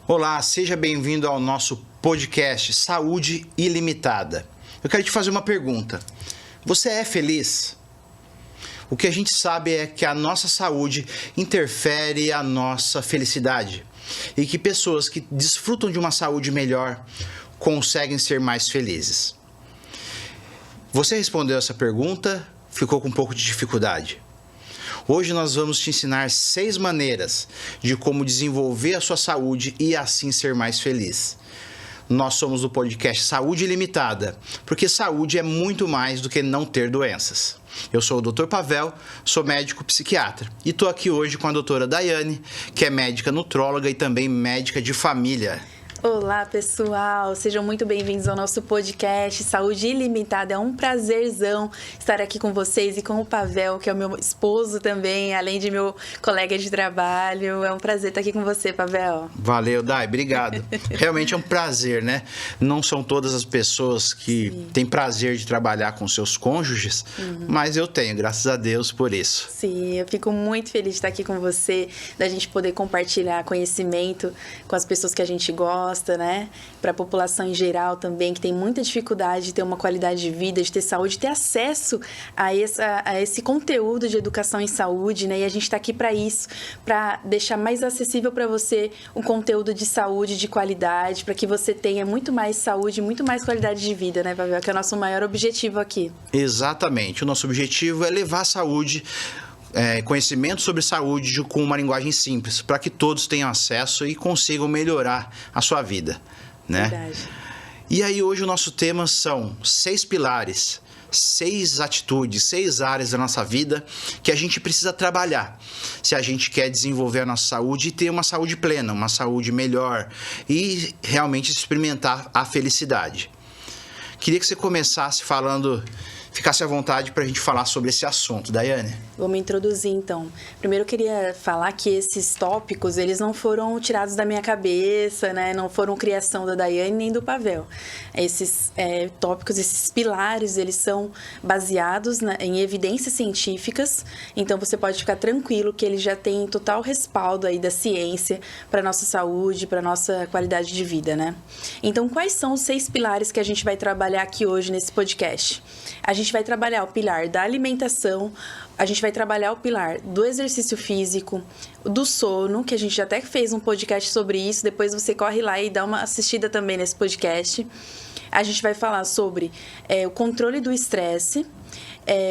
Olá, seja bem-vindo ao nosso podcast Saúde Ilimitada. Eu quero te fazer uma pergunta. Você é feliz? O que a gente sabe é que a nossa saúde interfere a nossa felicidade e que pessoas que desfrutam de uma saúde melhor conseguem ser mais felizes. Você respondeu essa pergunta? Ficou com um pouco de dificuldade? Hoje nós vamos te ensinar 6 maneiras de como desenvolver a sua saúde e assim ser mais feliz. Nós somos do podcast Saúde Ilimitada, porque saúde é muito mais do que não ter doenças. Eu sou o Dr. Pavel, sou médico psiquiatra e estou aqui hoje com a doutora Daiane, que é médica nutróloga e também médica de família. Olá, pessoal! Sejam muito bem-vindos ao nosso podcast Saúde Ilimitada. É um prazerzão estar aqui com vocês e com o Pavel, que é o meu esposo também, além de meu colega de trabalho. É um prazer estar aqui com você, Pavel. Valeu, Dai, obrigado. Realmente é um prazer, né? Não são todas as pessoas que têm prazer de trabalhar com seus cônjuges, mas eu tenho, graças a Deus por isso. Sim, eu fico muito feliz de estar aqui com você, da gente poder compartilhar conhecimento com as pessoas que a gente gosta, né? Para a população em geral também, que tem muita dificuldade de ter uma qualidade de vida, de ter saúde, ter acesso a esse conteúdo de educação em saúde, né? E a gente está aqui para isso, para deixar mais acessível para você um conteúdo de saúde, de qualidade, para que você tenha muito mais saúde, muito mais qualidade de vida, né, Pavel? Que é o nosso maior objetivo aqui. Exatamente. O nosso objetivo é levar a saúde, conhecimento sobre saúde com uma linguagem simples, para que todos tenham acesso e consigam melhorar a sua vida, né? Verdade. E aí hoje o nosso tema são 6 pilares, 6 atitudes, 6 áreas da nossa vida que a gente precisa trabalhar se a gente quer desenvolver a nossa saúde e ter uma saúde plena, uma saúde melhor e realmente experimentar a felicidade. Queria que você começasse ficasse à vontade para a gente falar sobre esse assunto, Daiane. Vou me introduzir, então. Primeiro, eu queria falar que esses tópicos, eles não foram tirados da minha cabeça, né? Não foram criação da Daiane nem do Pavel. Esses tópicos, esses pilares, eles são baseados em evidências científicas. Então, você pode ficar tranquilo que eles já têm total respaldo aí da ciência para nossa saúde, para nossa qualidade de vida, né? Então, quais são os 6 pilares que a gente vai trabalhar aqui hoje nesse podcast? A gente vai trabalhar o pilar da alimentação, a gente vai trabalhar o pilar do exercício físico, do sono, que a gente já até fez um podcast sobre isso, depois você corre lá e dá uma assistida também nesse podcast. A gente vai falar sobre o controle do estresse,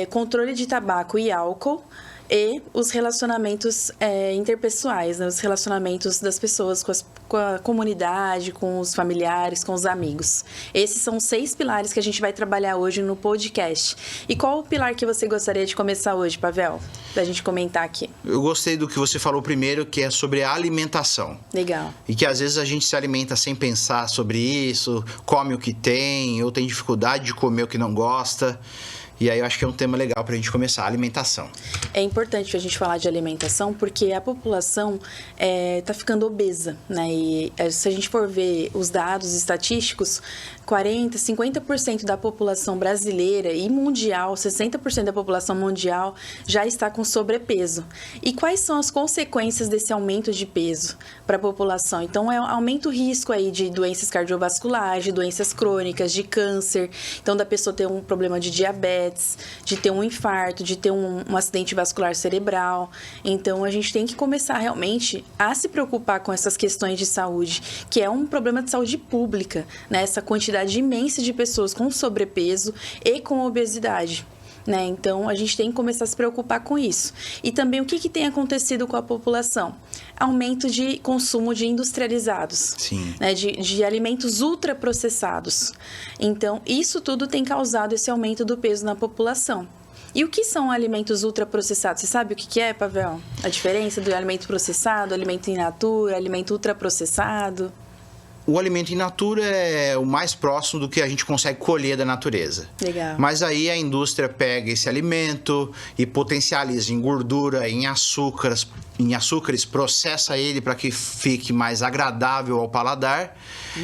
controle de tabaco e álcool, e os relacionamentos interpessoais, né? Os relacionamentos das pessoas com a comunidade, com os familiares, com os amigos. Esses são 6 pilares que a gente vai trabalhar hoje no podcast. E qual o pilar que você gostaria de começar hoje, Pavel? Da gente comentar aqui. Eu gostei do que você falou primeiro, que é sobre a alimentação. Legal. E que às vezes a gente se alimenta sem pensar sobre isso, come o que tem, ou tem dificuldade de comer o que não gosta. E aí eu acho que é um tema legal para a gente começar, a alimentação. É importante a gente falar de alimentação porque a população está ficando obesa, né? E se a gente for ver os dados estatísticos, 40%, 50% da população brasileira e mundial, 60% da população mundial já está com sobrepeso. E quais são as consequências desse aumento de peso para a população? Então, aumenta o risco aí de doenças cardiovasculares, de doenças crônicas, de câncer. Então, da pessoa ter um problema de diabetes, de ter um infarto, de ter um acidente vascular cerebral. Então, a gente tem que começar realmente a se preocupar com essas questões de saúde, que é um problema de saúde pública, né? Essa quantidade imensa de pessoas com sobrepeso e com obesidade. Né? Então, a gente tem que começar a se preocupar com isso. E também o que tem acontecido com a população? Aumento de consumo de industrializados, né? De alimentos ultraprocessados. Então, isso tudo tem causado esse aumento do peso na população. E o que são alimentos ultraprocessados? Você sabe o que é, Pavel? A diferença do alimento processado, alimento in natura, alimento ultraprocessado? O alimento in natura é o mais próximo do que a gente consegue colher da natureza. Legal. Mas aí a indústria pega esse alimento e potencializa em gordura, em açúcares, processa ele para que fique mais agradável ao paladar.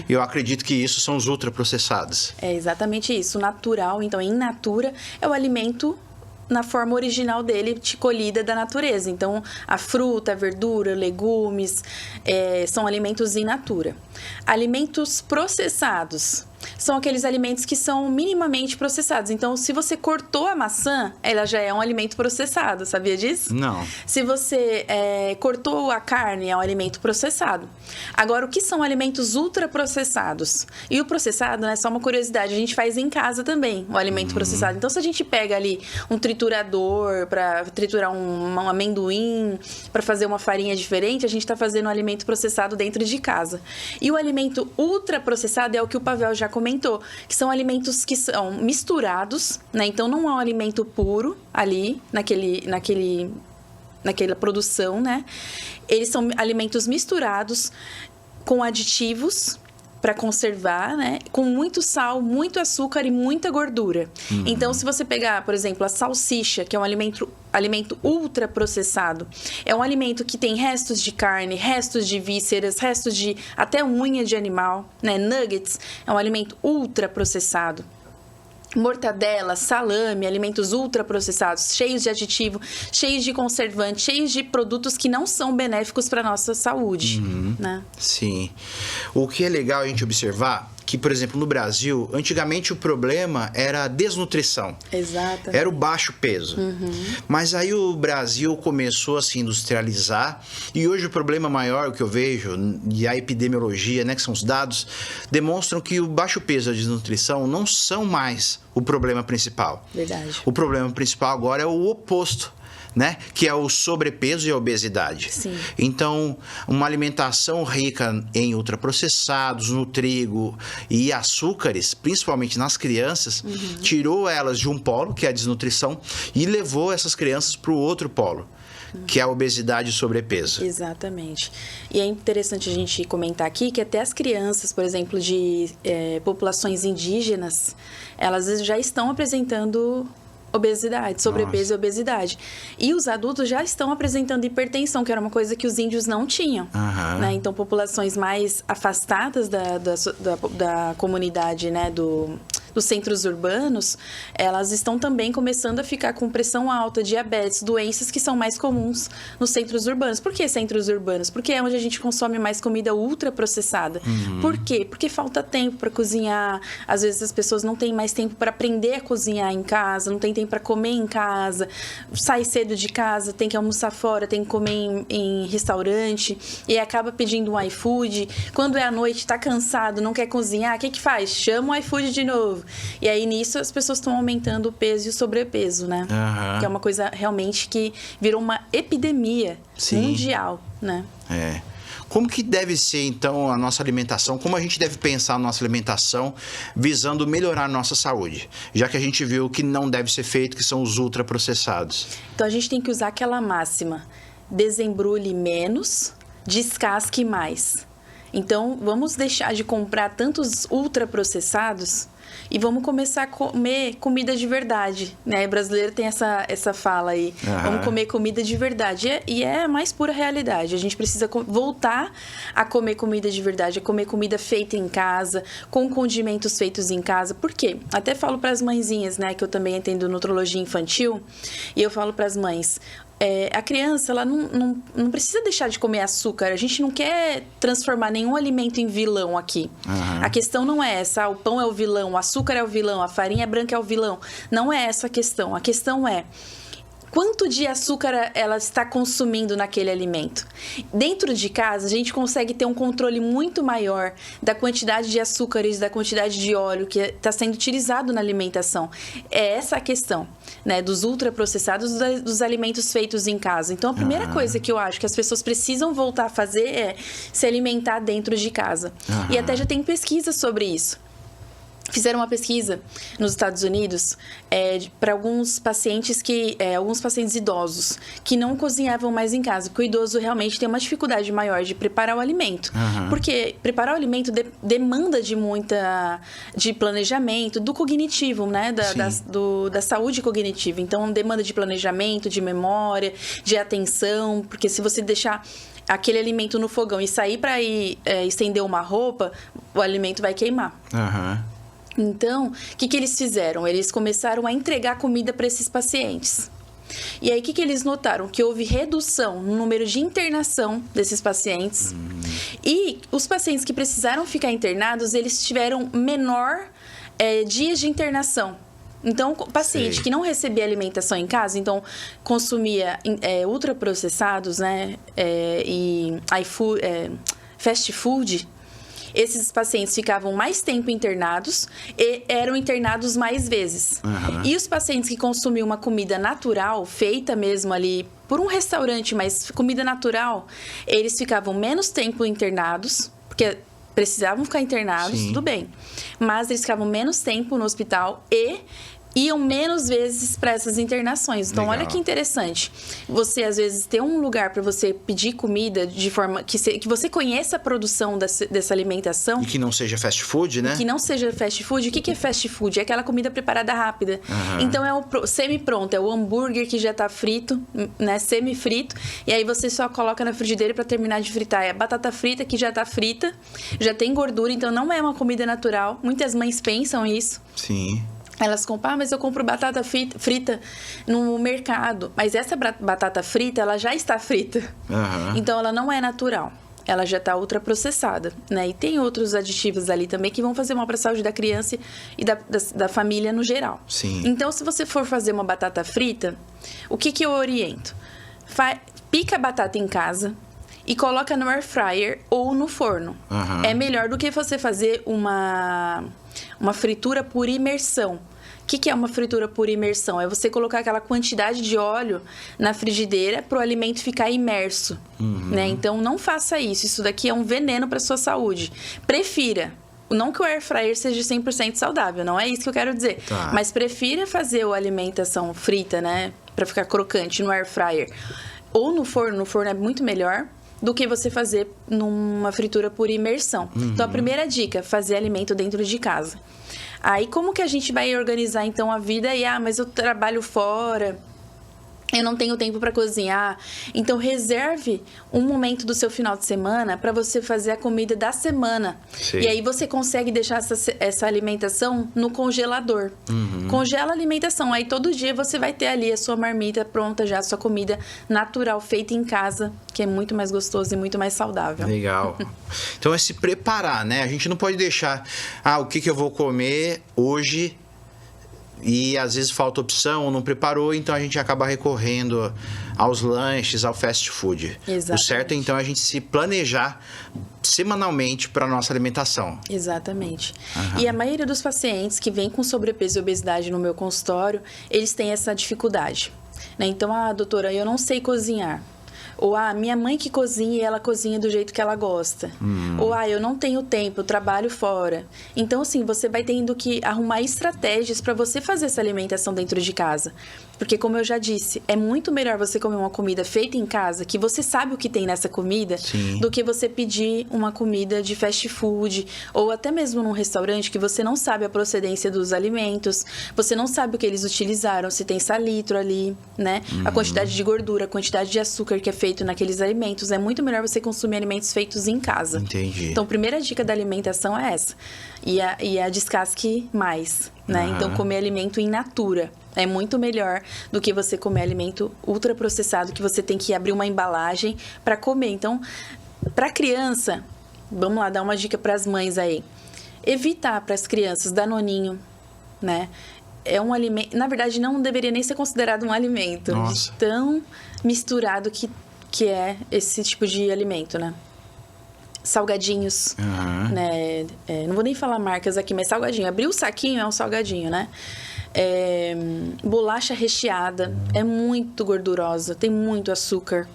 Eu acredito que isso são os ultraprocessados. É exatamente isso. O natural, então, in natura, é o alimento na forma original dele, colhida da natureza. Então, a fruta, a verdura, legumes, são alimentos in natura. Alimentos processados são aqueles alimentos que são minimamente processados. Então, se você cortou a maçã, ela já é um alimento processado, sabia disso? Não. Se você cortou a carne, é um alimento processado. Agora, o que são alimentos ultraprocessados? E o processado, né, só uma curiosidade, a gente faz em casa também, o alimento processado. Então, se a gente pega ali um triturador para triturar um amendoim, para fazer uma farinha diferente, a gente está fazendo um alimento processado dentro de casa. E o alimento ultraprocessado é o que o Pavel já comentou, que são alimentos que são misturados, né? Então, não é um alimento puro ali, naquela produção, né? Eles são alimentos misturados com aditivos para conservar, né? Com muito sal, muito açúcar e muita gordura. Então, se você pegar, por exemplo, a salsicha, que é um alimento ultraprocessado, é um alimento que tem restos de carne, restos de vísceras, restos de até unha de animal, né? Nuggets é um alimento ultraprocessado. Mortadela, salame, alimentos ultraprocessados, cheios de aditivo, cheios de conservante, cheios de produtos que não são benéficos para a nossa saúde, né? Sim. O que é legal a gente observar que, por exemplo, no Brasil, antigamente o problema era a desnutrição. Exato. Era o baixo peso. Mas aí o Brasil começou a se industrializar e hoje o problema maior que eu vejo, e a epidemiologia, né, que são os dados, demonstram que o baixo peso e a desnutrição não são mais o problema principal. Verdade. O problema principal agora é o oposto, né? Que é o sobrepeso e a obesidade. Sim. Então, uma alimentação rica em ultraprocessados, no trigo e açúcares, principalmente nas crianças, tirou elas de um polo, que é a desnutrição, e levou essas crianças para o outro polo, que é a obesidade e sobrepeso. Exatamente. E é interessante a gente comentar aqui que até as crianças, por exemplo, de populações indígenas, elas já estão apresentando obesidade, sobrepeso e obesidade. E os adultos já estão apresentando hipertensão, que era uma coisa que os índios não tinham. Né? Então, populações mais afastadas da comunidade, né, dos centros urbanos, elas estão também começando a ficar com pressão alta, diabetes, doenças que são mais comuns nos centros urbanos. Por que centros urbanos? Porque é onde a gente consome mais comida ultraprocessada. Por quê? Porque falta tempo para cozinhar. Às vezes as pessoas não têm mais tempo para aprender a cozinhar em casa, não tem tempo para comer em casa, sai cedo de casa, tem que almoçar fora, tem que comer em restaurante e acaba pedindo um iFood. Quando é à noite, tá cansado, não quer cozinhar, o que faz? Chama o iFood de novo. E aí, nisso, as pessoas estão aumentando o peso e o sobrepeso, né? Que é uma coisa realmente que virou uma epidemia mundial, né? É. Como que deve ser, então, a nossa alimentação? Como a gente deve pensar a nossa alimentação visando melhorar a nossa saúde? Já que a gente viu que não deve ser feito, que são os ultraprocessados. Então, a gente tem que usar aquela máxima: desembrulhe menos, descasque mais. Então, vamos deixar de comprar tantos ultraprocessados e vamos começar a comer comida de verdade, né? O brasileiro tem essa fala aí. Vamos comer comida de verdade. E é a mais pura realidade. A gente precisa voltar a comer comida de verdade, a comer comida feita em casa, com condimentos feitos em casa. Por quê? Até falo para as mãezinhas, né? Que eu também atendo nutrologia infantil. E eu falo para as mães: a criança, ela não precisa deixar de comer açúcar. A gente não quer transformar nenhum alimento em vilão aqui. A questão não é essa: o pão é o vilão, o açúcar é o vilão, a farinha branca é o vilão. Não é essa a questão. A questão é: quanto de açúcar ela está consumindo naquele alimento? Dentro de casa, a gente consegue ter um controle muito maior da quantidade de açúcares, da quantidade de óleo que está sendo utilizado na alimentação. É essa a questão, né, dos ultraprocessados, dos alimentos feitos em casa. Então, a primeira coisa que eu acho que as pessoas precisam voltar a fazer é se alimentar dentro de casa. E até já tem pesquisa sobre isso. Fizeram uma pesquisa nos Estados Unidos para alguns pacientes idosos que não cozinhavam mais em casa, porque o idoso realmente tem uma dificuldade maior de preparar o alimento. Porque preparar o alimento demanda de planejamento, do cognitivo, né? Da saúde cognitiva. Então, demanda de planejamento, de memória, de atenção, porque se você deixar aquele alimento no fogão e sair para ir estender uma roupa, o alimento vai queimar. Então, o que eles fizeram? Eles começaram a entregar comida para esses pacientes. E aí, o que eles notaram? Que houve redução no número de internação desses pacientes. E os pacientes que precisaram ficar internados, eles tiveram menor dias de internação. Então, o paciente que não recebia alimentação em casa, então consumia ultraprocessados, né, e fast food, esses pacientes ficavam mais tempo internados e eram internados mais vezes. E os pacientes que consumiam uma comida natural, feita mesmo ali por um restaurante, mas comida natural, eles ficavam menos tempo internados, porque precisavam ficar internados, tudo bem. Mas eles ficavam menos tempo no hospital e iam menos vezes para essas internações. Então, olha que interessante. Você, às vezes, ter um lugar para você pedir comida de forma que você conheça a produção dessa alimentação. E que não seja fast food, né? Que não seja fast food. O que é fast food? É aquela comida preparada rápida. Então, é o semi-pronto. É o hambúrguer que já tá frito, né? Semi-frito. E aí, você só coloca na frigideira para terminar de fritar. É a batata frita que já tá frita. Já tem gordura. Então, não é uma comida natural. Muitas mães pensam isso. Sim. Elas compram, mas eu compro batata frita no mercado. Mas essa batata frita, ela já está frita. Então, ela não é natural. Ela já está ultraprocessada, né? E tem outros aditivos ali também que vão fazer mal para a saúde da criança e da família no geral. Sim. Então, se você for fazer uma batata frita, o que eu oriento? Pica a batata em casa e coloca no air fryer ou no forno. É melhor do que você fazer uma fritura por imersão. O que é uma fritura por imersão? É você colocar aquela quantidade de óleo na frigideira para o alimento ficar imerso. Né? Então, não faça isso. Isso daqui é um veneno para a sua saúde. Prefira. Não que o air fryer seja 100% saudável, não é isso que eu quero dizer. Mas prefira fazer a alimentação frita, né? Para ficar crocante no air fryer. Ou no forno. No forno é muito melhor do que você fazer numa fritura por imersão. Então, a primeira dica, fazer alimento dentro de casa. Aí, como que a gente vai organizar, então, a vida? Mas eu trabalho fora, eu não tenho tempo para cozinhar. Então, reserve um momento do seu final de semana para você fazer a comida da semana. E aí, você consegue deixar essa alimentação no congelador. Congela a alimentação. Aí, todo dia, você vai ter ali a sua marmita pronta já, a sua comida natural, feita em casa, que é muito mais gostoso e muito mais saudável. Legal. Então, é se preparar, né? A gente não pode deixar, o que eu vou comer hoje... E às vezes falta opção ou não preparou, então a gente acaba recorrendo aos lanches, ao fast food. Exatamente. O certo é então a gente se planejar semanalmente para a nossa alimentação. Exatamente. E a maioria dos pacientes que vêm com sobrepeso e obesidade no meu consultório, eles têm essa dificuldade. Né? Então, doutora, eu não sei cozinhar. Ou, minha mãe que cozinha e ela cozinha do jeito que ela gosta. Ou, eu não tenho tempo, eu trabalho fora. Então, assim, você vai tendo que arrumar estratégias para você fazer essa alimentação dentro de casa. Porque, como eu já disse, é muito melhor você comer uma comida feita em casa, que você sabe o que tem nessa comida, do que você pedir uma comida de fast food, ou até mesmo num restaurante que você não sabe a procedência dos alimentos, você não sabe o que eles utilizaram, se tem salitro ali, né? A quantidade de gordura, a quantidade de açúcar que é feito naqueles alimentos. É muito melhor você consumir alimentos feitos em casa. Entendi. Então, a primeira dica da alimentação é essa. E a descasque mais, né? Então, comer alimento in natura. É muito melhor do que você comer alimento ultraprocessado, que você tem que abrir uma embalagem para comer. Então, para criança, vamos lá, dar uma dica para as mães aí. Evitar para as crianças danoninho, né? É um alimento... Na verdade, não deveria nem ser considerado um alimento. Nossa. Tão misturado que é esse tipo de alimento, né? Salgadinhos, né? Não vou nem falar marcas aqui, mas salgadinho. Abrir o saquinho é um salgadinho, né? Bolacha recheada é muito gordurosa, tem muito açúcar.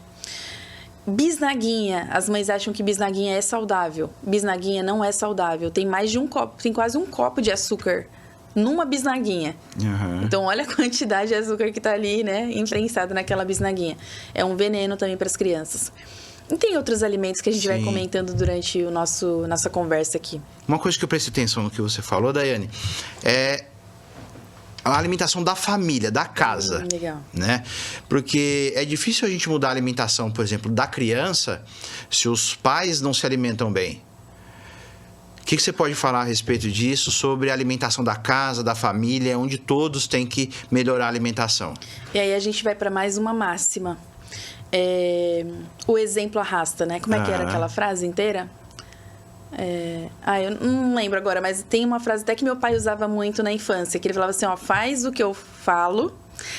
Bisnaguinha, as mães acham que bisnaguinha é saudável. Bisnaguinha não é saudável, tem mais de um copo, tem quase um copo de açúcar numa bisnaguinha. Então, olha a quantidade de açúcar que tá ali, né, imprensado naquela bisnaguinha. É um veneno também para as crianças. E tem outros alimentos que a gente vai comentando durante nossa conversa aqui. Uma coisa que eu prestei atenção no que você falou, Daiane, é a alimentação da família, da casa. Legal. Né? Porque é difícil a gente mudar a alimentação, por exemplo, da criança, se os pais não se alimentam bem. O que você pode falar a respeito disso, sobre a alimentação da casa, da família, onde todos têm que melhorar a alimentação? E aí a gente vai para mais uma máxima. O exemplo arrasta, né? Como é que era aquela frase inteira? Eu não lembro agora, mas tem uma frase até que meu pai usava muito na infância, que ele falava assim, ó, faz o que eu falo,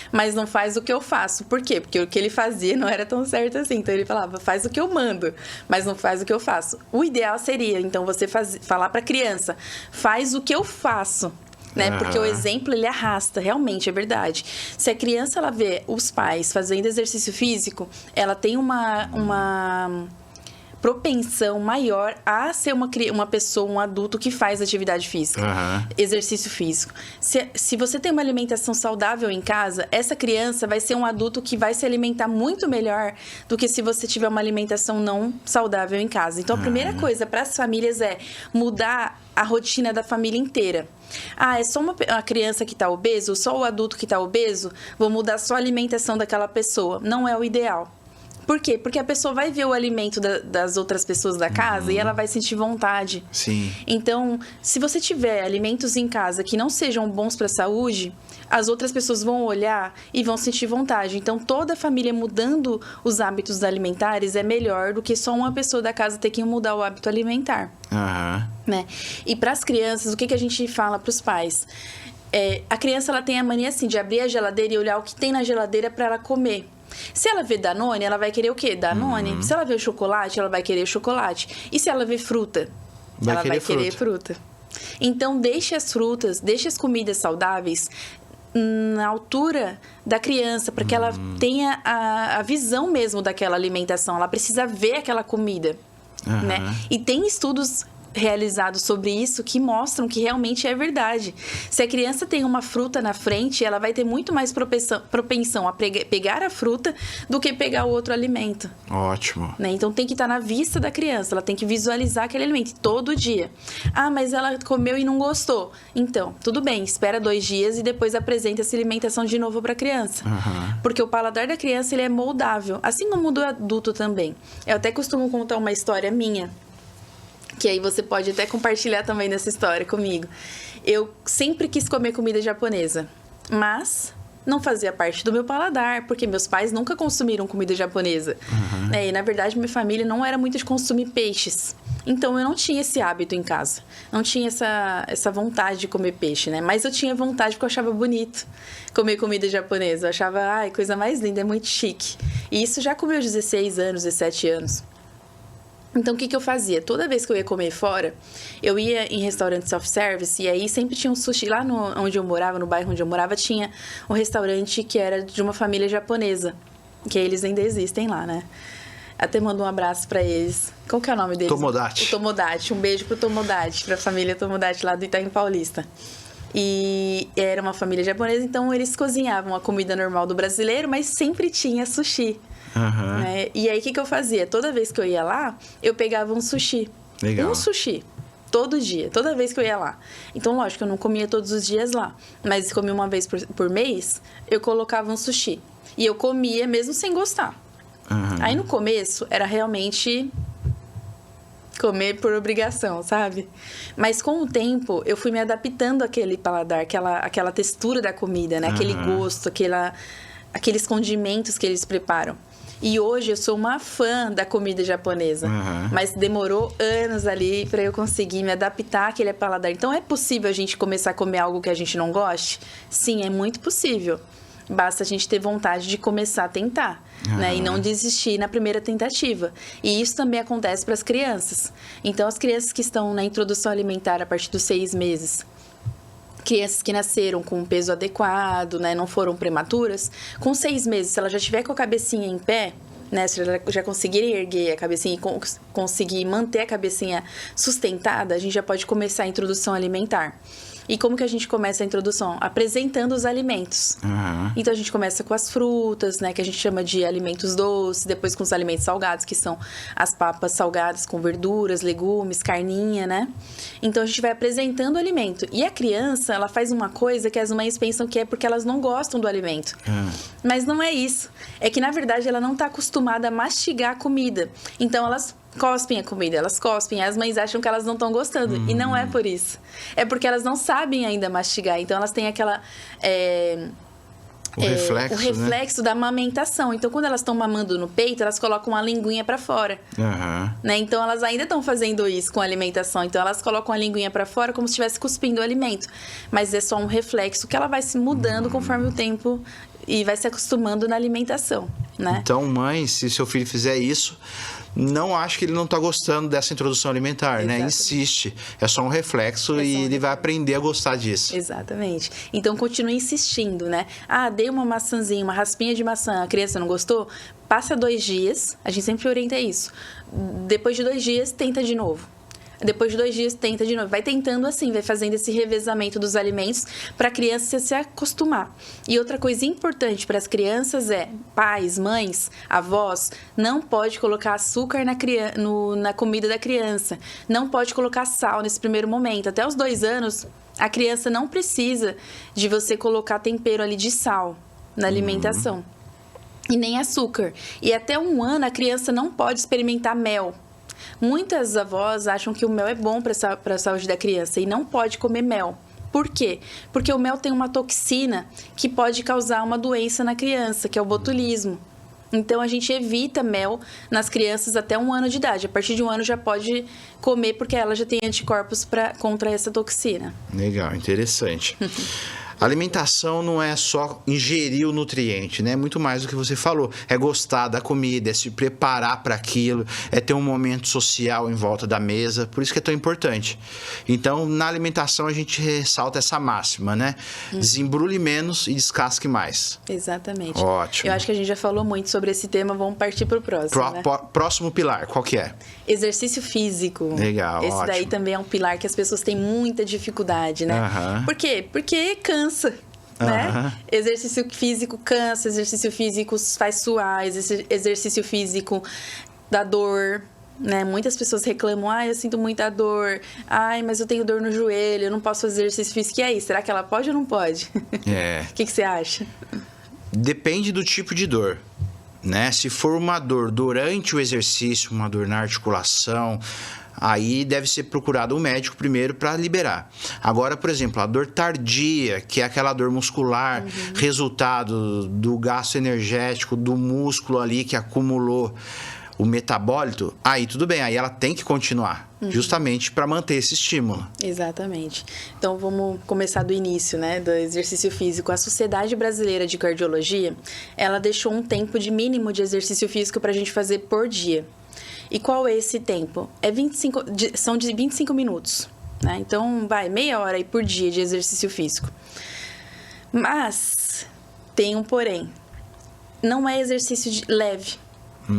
mas não faz o que eu faço. Por quê? Porque o que ele fazia não era tão certo assim. Então ele falava, faz o que eu mando, mas não faz o que eu faço. O ideal seria, então, você falar para a criança, faz o que eu faço. Né? Porque o exemplo, ele arrasta, realmente, é verdade. Se a criança, ela vê os pais fazendo exercício físico, ela tem uma propensão maior a ser uma pessoa, um adulto que faz atividade física, exercício físico. Se você tem uma alimentação saudável em casa, essa criança vai ser um adulto que vai se alimentar muito melhor do que se você tiver uma alimentação não saudável em casa. Então, a primeira coisa para as famílias é mudar a rotina da família inteira. É só uma criança que está obeso, só o adulto que está obeso, vou mudar só a alimentação daquela pessoa. Não é o ideal. Por quê? Porque a pessoa vai ver o alimento das outras pessoas da casa e ela vai sentir vontade. Sim. Então, se você tiver alimentos em casa que não sejam bons para a saúde, as outras pessoas vão olhar e vão sentir vontade. Então, toda a família mudando os hábitos alimentares é melhor do que só uma pessoa da casa ter que mudar o hábito alimentar. Né? E para as crianças, o que a gente fala para os pais? A criança, ela tem a mania assim de abrir a geladeira e olhar o que tem na geladeira para ela comer. Se ela vê Danone, ela vai querer o quê? Danone. Se ela vê o chocolate, ela vai querer chocolate. E se ela vê fruta? Ela vai querer fruta. Então, deixe as frutas, deixe as comidas saudáveis na altura da criança, para que ela tenha a visão mesmo daquela alimentação. Ela precisa ver aquela comida. Né? E tem estudos realizados sobre isso que mostram que realmente é verdade. Se a criança tem uma fruta na frente, ela vai ter muito mais propensão a pegar a fruta do que pegar o outro alimento. Ótimo. Né? Então tem que estar na vista da criança, ela tem que visualizar aquele alimento todo dia. Mas ela comeu e não gostou. Então, tudo bem, espera 2 dias e depois apresenta essa alimentação de novo para a criança. Porque o paladar da criança, ele é moldável, assim como o do adulto também. Eu até costumo contar uma história minha, que aí você pode até compartilhar também dessa história comigo. Eu sempre quis comer comida japonesa, mas não fazia parte do meu paladar, porque meus pais nunca consumiram comida japonesa. E, na verdade, minha família não era muito de consumir peixes. Então, eu não tinha esse hábito em casa. Não tinha essa vontade de comer peixe, né? Mas eu tinha vontade porque eu achava bonito comer comida japonesa. Eu achava, coisa mais linda, é muito chique. E isso já com meus 16 anos, 17 anos. Então, o que eu fazia? Toda vez que eu ia comer fora, eu ia em restaurante self-service e aí sempre tinha um sushi. Lá onde eu morava, no bairro onde eu morava, tinha um restaurante que era de uma família japonesa, que eles ainda existem lá, né? Até mando um abraço pra eles. Qual que é o nome deles? Tomodachi. O Tomodachi. Um beijo pro Tomodachi, pra família Tomodachi lá do Itaim Paulista. E era uma família japonesa, então eles cozinhavam a comida normal do brasileiro, mas sempre tinha sushi. Né? E aí, o que eu fazia? Toda vez que eu ia lá, eu pegava um sushi. Legal. Um sushi. Todo dia. Toda vez que eu ia lá. Então, lógico, eu não comia todos os dias lá. Mas comia uma vez por mês, eu colocava um sushi. E eu comia mesmo sem gostar. Aí, no começo, era realmente comer por obrigação, sabe? Mas com o tempo, eu fui me adaptando àquele paladar, aquela textura da comida, né? Aquele gosto, aqueles condimentos que eles preparam. E hoje eu sou uma fã da comida japonesa. Mas demorou anos ali para eu conseguir me adaptar àquele paladar. Então, é possível a gente começar a comer algo que a gente não goste? Sim, é muito possível. Basta a gente ter vontade de começar a tentar, né? E não desistir na primeira tentativa. E isso também acontece para as crianças. Então, as crianças que estão na introdução alimentar a partir dos 6 meses, crianças que nasceram com um peso adequado, né, não foram prematuras, com 6 meses, se ela já estiver com a cabecinha em pé, né, se ela já conseguir erguer a cabecinha e conseguir manter a cabecinha sustentada, a gente já pode começar a introdução alimentar. E como que a gente começa a introdução? Apresentando os alimentos. Então, a gente começa com as frutas, né? Que a gente chama de alimentos doces. Depois com os alimentos salgados, que são as papas salgadas com verduras, legumes, carninha, né? Então, a gente vai apresentando o alimento. E a criança, ela faz uma coisa que as mães pensam que é porque elas não gostam do alimento. Mas não é isso. É que, na verdade, ela não está acostumada a mastigar a comida. Então, elas cospem a comida, elas cospem. As mães acham que elas não estão gostando. E não é por isso. É porque elas não sabem ainda mastigar. Então, elas têm aquela... o reflexo, né? Da amamentação. Então, quando elas estão mamando no peito, elas colocam a linguinha para fora. Né? Então, elas ainda estão fazendo isso com a alimentação. Então, elas colocam a linguinha para fora como se estivesse cuspindo o alimento. Mas é só um reflexo que ela vai se mudando conforme o tempo e vai se acostumando na alimentação, né? Então, mãe, se seu filho fizer isso, não acho que ele não está gostando dessa introdução alimentar, né? Insiste. É só um reflexo e ele vai aprender a gostar disso. Exatamente. Então, continue insistindo, né? Dei uma maçãzinha, uma raspinha de maçã, a criança não gostou? Passa 2 dias, a gente sempre orienta isso. Depois de 2 dias, tenta de novo. Depois de 2 dias, tenta de novo. Vai tentando assim, vai fazendo esse revezamento dos alimentos para a criança se acostumar. E outra coisa importante para as crianças é, pais, mães, avós, não pode colocar açúcar na comida da criança. Não pode colocar sal nesse primeiro momento. Até os 2 anos, a criança não precisa de você colocar tempero ali de sal na alimentação. E nem açúcar. E até 1 ano, a criança não pode experimentar mel. Muitas avós acham que o mel é bom para a saúde da criança e não pode comer mel. Por quê? Porque o mel tem uma toxina que pode causar uma doença na criança, que é o botulismo. Então, a gente evita mel nas crianças até 1 ano de idade. A partir de 1 ano já pode comer, porque ela já tem anticorpos contra essa toxina. Legal, interessante. A alimentação não é só ingerir o nutriente, né? É muito mais do que você falou. É gostar da comida, é se preparar para aquilo, é ter um momento social em volta da mesa. Por isso que é tão importante. Então, na alimentação, a gente ressalta essa máxima, né? Desembrulhe menos e descasque mais. Exatamente. Ótimo. Eu acho que a gente já falou muito sobre esse tema. Vamos partir para o próximo, né? Próximo pilar, qual que é? Exercício físico. Legal, Esse ótimo. daí também é um pilar que as pessoas têm muita dificuldade, né? Por quê? Porque cansa. Né? Exercício físico cansa, exercício físico faz suar, exercício físico dá dor, né? Muitas pessoas reclamam, eu sinto muita dor, mas eu tenho dor no joelho, eu não posso fazer exercício físico. E aí, será que ela pode ou não pode? O que você acha? Depende do tipo de dor, né? Se for uma dor durante o exercício, uma dor na articulação, aí deve ser procurado um médico primeiro para liberar. Agora, por exemplo, a dor tardia, que é aquela dor muscular, resultado do gasto energético do músculo ali que acumulou o metabólito, aí tudo bem, aí ela tem que continuar, justamente para manter esse estímulo. Exatamente. Então, vamos começar do início, né, do exercício físico. A Sociedade Brasileira de Cardiologia, ela deixou um tempo de mínimo de exercício físico para a gente fazer por dia. E qual é esse tempo? São de 25 minutos, né? Então, meia hora aí por dia de exercício físico. Mas, tem um porém. Não é exercício leve.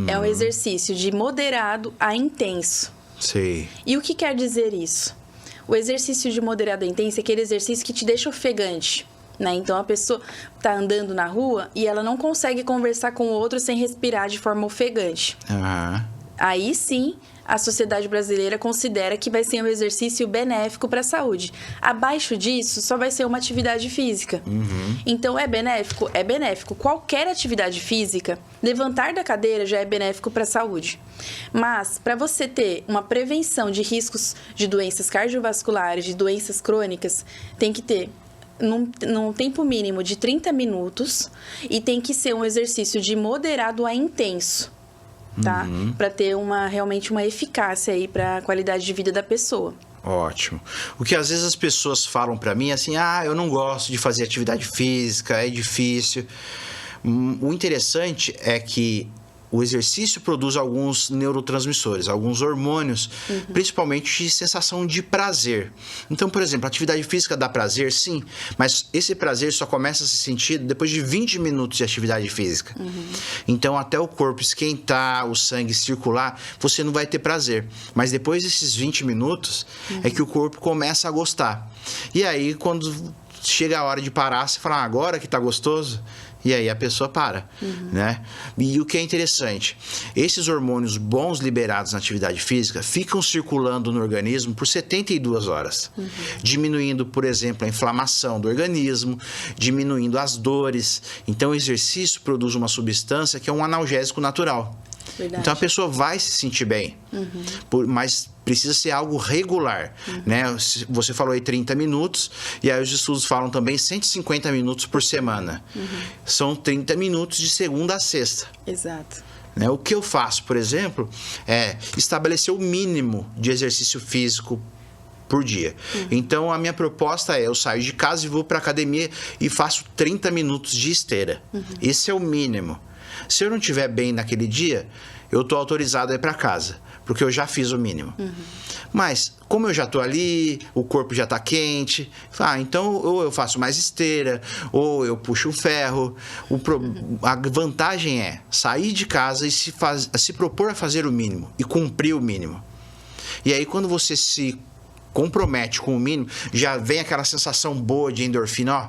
É um exercício de moderado a intenso. Sim. E o que quer dizer isso? O exercício de moderado a intenso é aquele exercício que te deixa ofegante, né? Então, a pessoa está andando na rua e ela não consegue conversar com o outro sem respirar de forma ofegante. Aí sim, a Sociedade Brasileira considera que vai ser um exercício benéfico para a saúde. Abaixo disso, só vai ser uma atividade física. Então, é benéfico? É benéfico. Qualquer atividade física, levantar da cadeira já é benéfico para a saúde. Mas, para você ter uma prevenção de riscos de doenças cardiovasculares, de doenças crônicas, tem que ter num tempo mínimo de 30 minutos e tem que ser um exercício de moderado a intenso. Tá? Para ter realmente uma eficácia aí para a qualidade de vida da pessoa. Ótimo. O que às vezes as pessoas falam para mim é assim, eu não gosto de fazer atividade física, é difícil. O interessante é que o exercício produz alguns neurotransmissores, alguns hormônios, principalmente de sensação de prazer. Então, por exemplo, a atividade física dá prazer, sim, mas esse prazer só começa a ser sentido depois de 20 minutos de atividade física. Então, até o corpo esquentar, o sangue circular, você não vai ter prazer. Mas depois desses 20 minutos é que o corpo começa a gostar. E aí, quando chega a hora de parar, você fala, agora que tá gostoso? E aí a pessoa para, né? E o que é interessante, esses hormônios bons liberados na atividade física ficam circulando no organismo por 72 horas, diminuindo, por exemplo, a inflamação do organismo, diminuindo as dores. Então, o exercício produz uma substância que é um analgésico natural. Verdade. Então a pessoa vai se sentir bem, mas precisa ser algo regular, né? Você falou aí 30 minutos, e aí os estudos falam também 150 minutos por semana. São 30 minutos de segunda a sexta. Exato. Né? O que eu faço, por exemplo, é estabelecer o mínimo de exercício físico por dia. Então, a minha proposta é, eu saio de casa e vou para academia e faço 30 minutos de esteira. Esse é o mínimo. Se eu não estiver bem naquele dia, eu estou autorizado a ir para casa, porque eu já fiz o mínimo. Mas, como eu já estou ali, o corpo já está quente, então ou eu faço mais esteira, ou eu puxo um ferro. A vantagem é sair de casa e se propor a fazer o mínimo e cumprir o mínimo. E aí, quando você se compromete com o mínimo, já vem aquela sensação boa de endorfina, ó,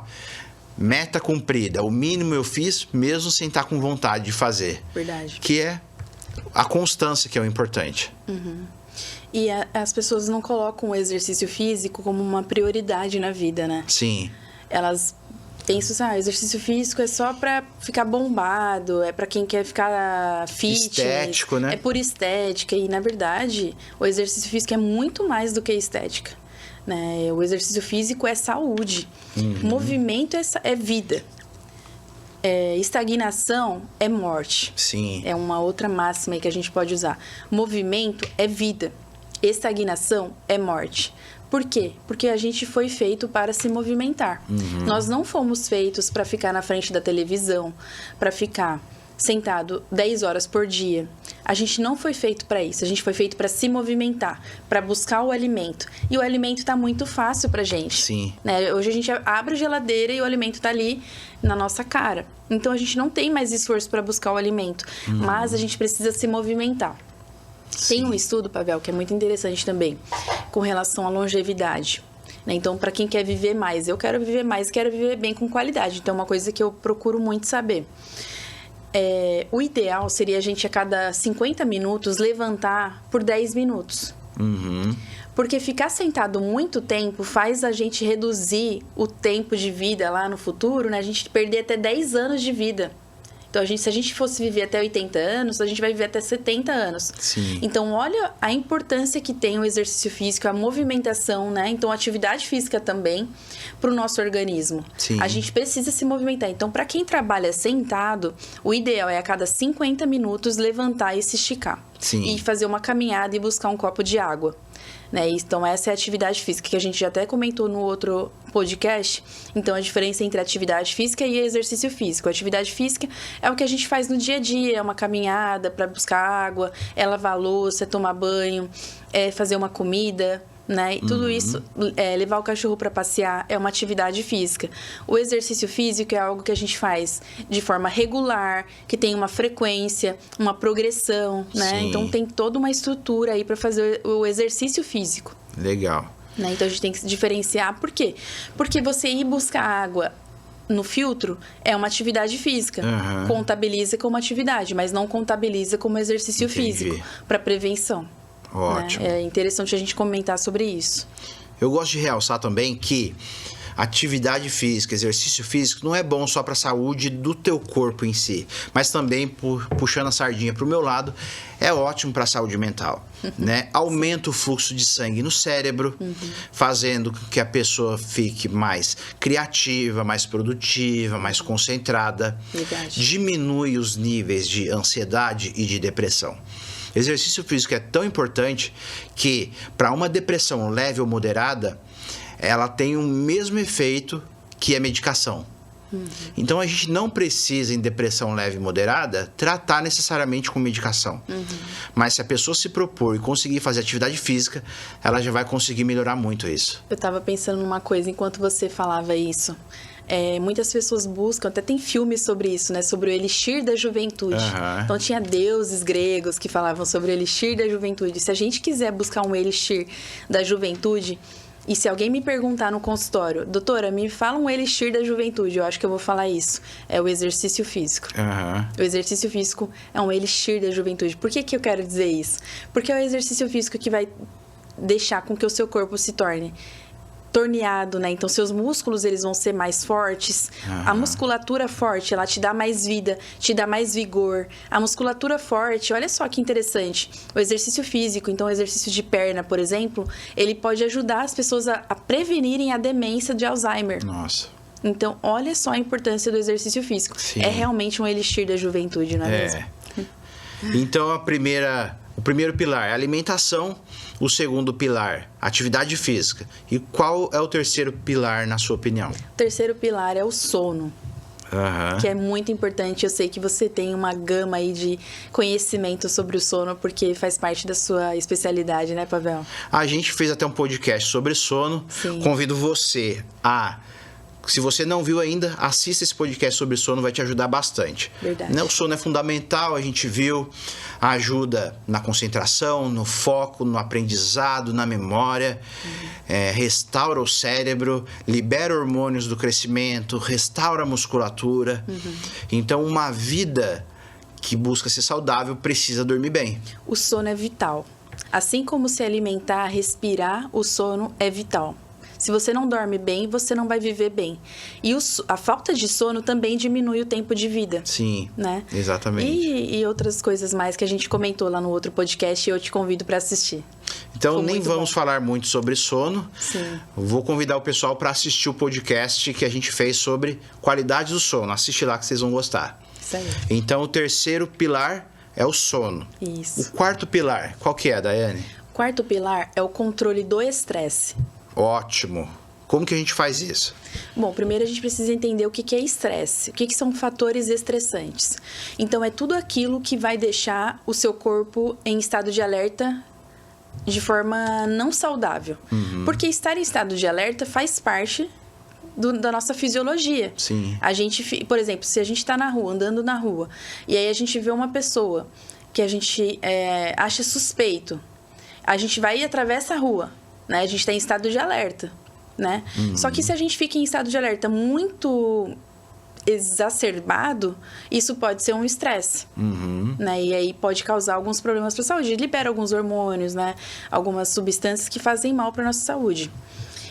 meta cumprida, o mínimo eu fiz, mesmo sem estar com vontade de fazer. Verdade. Que é a constância que é o importante. E as pessoas não colocam o exercício físico como uma prioridade na vida, né? Sim. Elas pensam assim, exercício físico é só pra ficar bombado, é pra quem quer ficar fit. Estético, né? É por estética. E, na verdade, o exercício físico é muito mais do que estética. Né? O exercício físico é saúde. Movimento é vida. Estagnação é morte. Sim. É uma outra máxima aí que a gente pode usar. Movimento é vida. Estagnação é morte. Por quê? Porque a gente foi feito para se movimentar. Nós não fomos feitos para ficar na frente da televisão, para ficar sentado 10 horas por dia. A gente não foi feito para isso. A gente foi feito para se movimentar, para buscar o alimento. E o alimento está muito fácil para gente. Sim. Né? Hoje a gente abre a geladeira e o alimento está ali na nossa cara. Então a gente não tem mais esforço para buscar o alimento, mas a gente precisa se movimentar. Tem um estudo, Pavel, que é muito interessante também, com relação à longevidade. Né? Então, para quem quer viver mais, eu quero viver mais, quero viver bem com qualidade. Então, é uma coisa que eu procuro muito saber. O ideal seria a gente, a cada 50 minutos, levantar por 10 minutos. Porque ficar sentado muito tempo faz a gente reduzir o tempo de vida lá no futuro, né? A gente perder até 10 anos de vida. Então, se a gente fosse viver até 80 anos, a gente vai viver até 70 anos. Sim. Então, olha a importância que tem o exercício físico, a movimentação, né? Então, a atividade física também para o nosso organismo. Sim. A gente precisa se movimentar. Então, para quem trabalha sentado, o ideal é a cada 50 minutos levantar e se esticar. Sim. E fazer uma caminhada e buscar um copo de água. Né? Então, essa é a atividade física que a gente já até comentou no outro podcast. Então, a diferença entre atividade física e exercício físico. A atividade física é o que a gente faz no dia a dia, é uma caminhada para buscar água, é lavar a louça, é tomar banho, é fazer uma comida, né? E tudo isso, levar o cachorro para passear, é uma atividade física. O exercício físico é algo que a gente faz de forma regular, que tem uma frequência, uma progressão, né? Sim. Então, tem toda uma estrutura aí para fazer o exercício físico. Legal. Né? Então, a gente tem que se diferenciar. Por quê? Porque você ir buscar água no filtro é uma atividade física. Contabiliza como atividade, mas não contabiliza como exercício físico para prevenção. Ótimo. Né? É interessante a gente comentar sobre isso. Eu gosto de realçar também que atividade física, exercício físico não é bom só para a saúde do teu corpo em si, mas também, puxando a sardinha para o meu lado, é ótimo para a saúde mental. Né? Aumenta o fluxo de sangue no cérebro, fazendo com que a pessoa fique mais criativa, mais produtiva, mais concentrada. Verdade. Diminui os níveis de ansiedade e de depressão. Exercício físico é tão importante que, para uma depressão leve ou moderada, ela tem o mesmo efeito que a medicação. Então, a gente não precisa, em depressão leve e moderada, tratar necessariamente com medicação. Mas se a pessoa se propor e conseguir fazer atividade física, ela já vai conseguir melhorar muito isso. Eu estava pensando numa coisa enquanto você falava isso. Muitas pessoas buscam, até tem filmes sobre isso, né? Sobre o elixir da juventude. Então, tinha deuses gregos que falavam sobre o elixir da juventude. Se a gente quiser buscar um elixir da juventude, e se alguém me perguntar no consultório, doutora, me fala um elixir da juventude, eu acho que eu vou falar isso. É o exercício físico. O exercício físico é um elixir da juventude. Por que eu quero dizer isso? Porque é o exercício físico que vai deixar com que o seu corpo se torne torneado, né? Então, seus músculos, eles vão ser mais fortes. A musculatura forte, ela te dá mais vida, te dá mais vigor. A musculatura forte, olha só que interessante. O exercício físico, então, o exercício de perna, por exemplo, ele pode ajudar as pessoas a prevenirem a demência de Alzheimer. Nossa. Então, olha só a importância do exercício físico. Sim. É realmente um elixir da juventude, não é mesmo? Então, o primeiro pilar é alimentação, o segundo pilar, atividade física. E qual é o terceiro pilar, na sua opinião? O terceiro pilar é o sono, que é muito importante. Eu sei que você tem uma gama aí de conhecimento sobre o sono, porque faz parte da sua especialidade, né, Pavel? A gente fez até um podcast sobre sono. Sim. Convido você a... Se você não viu ainda, assista esse podcast sobre sono, vai te ajudar bastante. Verdade. O sono é fundamental, a gente viu, ajuda na concentração, no foco, no aprendizado, na memória, restaura o cérebro, libera hormônios do crescimento, restaura a musculatura. Então, uma vida que busca ser saudável precisa dormir bem. O sono é vital. Assim como se alimentar, respirar, o sono é vital. Se você não dorme bem, você não vai viver bem. E a falta de sono também diminui o tempo de vida. Sim, né? Exatamente. E outras coisas mais que a gente comentou lá no outro podcast e eu te convido para assistir. Então, nem vamos falar muito sobre sono. Sim. Vou convidar o pessoal para assistir o podcast que a gente fez sobre qualidade do sono. Assiste lá que vocês vão gostar. Isso aí. Então, o terceiro pilar é o sono. Isso. O quarto pilar, qual que é, Daiane? O quarto pilar é o controle do estresse. Ótimo. Como que a gente faz isso? Bom, primeiro a gente precisa entender o que é estresse. O que são fatores estressantes. Então, é tudo aquilo que vai deixar o seu corpo em estado de alerta de forma não saudável. Porque estar em estado de alerta faz parte da nossa fisiologia. Sim. A gente, por exemplo, se a gente está na rua, andando na rua, e aí a gente vê uma pessoa que a gente acha suspeito, a gente vai e atravessa a rua, né? A gente está em estado de alerta, né? Só que se a gente fica em estado de alerta muito exacerbado, isso pode ser um estresse, né? E aí pode causar alguns problemas para a saúde. Libera alguns hormônios, né? Algumas substâncias que fazem mal para nossa saúde.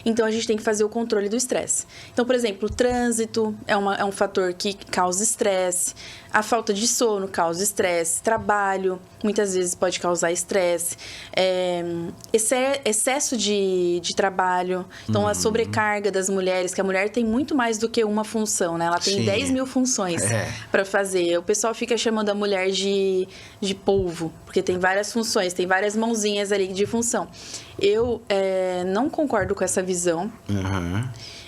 Então, a gente tem que fazer o controle do estresse. Então, por exemplo, o trânsito é um fator que causa estresse. A falta de sono causa estresse. Trabalho, muitas vezes, pode causar estresse. Excesso de trabalho. Então, a sobrecarga das mulheres, que a mulher tem muito mais do que uma função, né? Ela tem 10 mil funções para fazer. O pessoal fica chamando a mulher de polvo, porque tem várias funções, tem várias mãozinhas ali de função. Eu não concordo com essa visão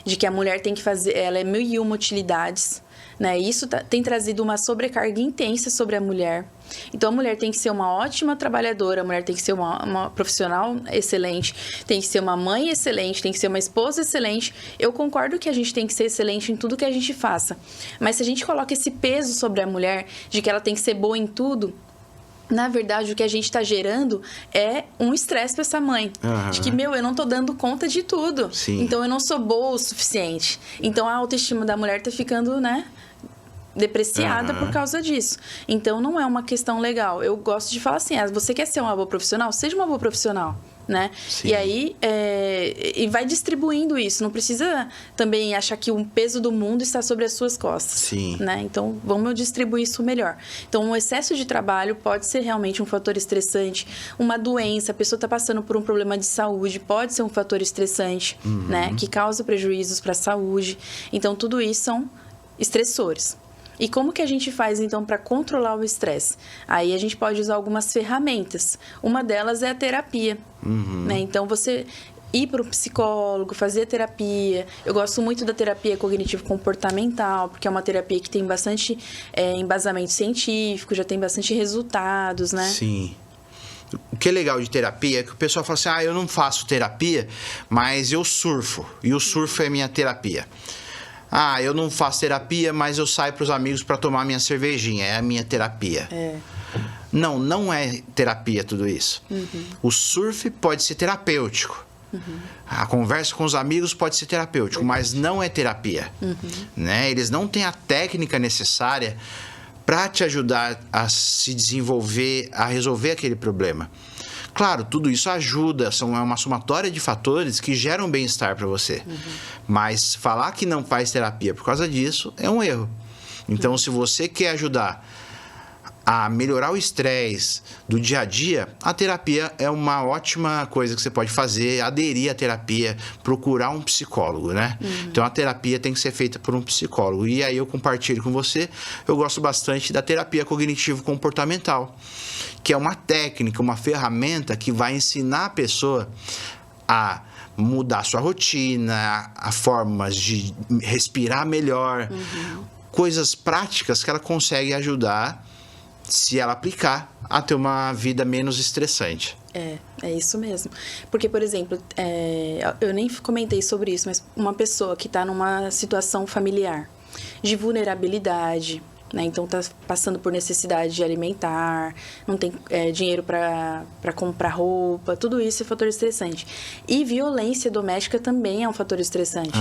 de que a mulher tem que fazer... Ela é 1001 utilidades, né? Isso tem trazido uma sobrecarga intensa sobre a mulher. Então, a mulher tem que ser uma ótima trabalhadora, a mulher tem que ser uma profissional excelente, tem que ser uma mãe excelente, tem que ser uma esposa excelente. Eu concordo que a gente tem que ser excelente em tudo que a gente faça. Mas se a gente coloca esse peso sobre a mulher, de que ela tem que ser boa em tudo... Na verdade, o que a gente está gerando é um estresse para essa mãe. De que, eu não tô dando conta de tudo. Sim. Então, eu não sou boa o suficiente. Então, a autoestima da mulher tá ficando, né, depreciada por causa disso. Então, não é uma questão legal. Eu gosto de falar assim, você quer ser uma boa profissional? Seja uma boa profissional. Né? Sim. E aí, e vai distribuindo isso. Não precisa também achar que o peso do mundo está sobre as suas costas. Sim. Né? Então, vamos distribuir isso melhor. Então, o excesso de trabalho pode ser realmente um fator estressante. Uma doença, a pessoa está passando por um problema de saúde, pode ser um fator estressante, né? Que causa prejuízos para a saúde. Então, tudo isso são estressores. E como que a gente faz, então, para controlar o estresse? Aí a gente pode usar algumas ferramentas. Uma delas é a terapia. Né? Então, você ir para um psicólogo, fazer terapia. Eu gosto muito da terapia cognitivo-comportamental, porque é uma terapia que tem bastante embasamento científico, já tem bastante resultados, né? Sim. O que é legal de terapia é que o pessoal fala assim, eu não faço terapia, mas eu surfo. E o surf é minha terapia. Eu não faço terapia, mas eu saio para os amigos para tomar minha cervejinha. É a minha terapia. Não é terapia tudo isso. O surf pode ser terapêutico. A conversa com os amigos pode ser terapêutico, mas não é terapia. Né? Eles não têm a técnica necessária para te ajudar a se desenvolver, a resolver aquele problema. Claro, tudo isso ajuda, é uma somatória de fatores que geram bem-estar para você. Mas falar que não faz terapia por causa disso é um erro. Então, se você quer ajudar a melhorar o estresse do dia a dia, a terapia é uma ótima coisa que você pode fazer, aderir à terapia, procurar um psicólogo, né? Então, a terapia tem que ser feita por um psicólogo. E aí eu compartilho com você, eu gosto bastante da terapia cognitivo-comportamental, que é uma técnica, uma ferramenta que vai ensinar a pessoa a mudar sua rotina, a formas de respirar melhor, coisas práticas que ela consegue ajudar, se ela aplicar, a ter uma vida menos estressante. É isso mesmo. Porque, por exemplo, eu nem comentei sobre isso, mas uma pessoa que está numa situação familiar de vulnerabilidade, né? Então está passando por necessidade de alimentar, não tem dinheiro para comprar roupa, tudo isso é fator estressante. E violência doméstica também é um fator estressante.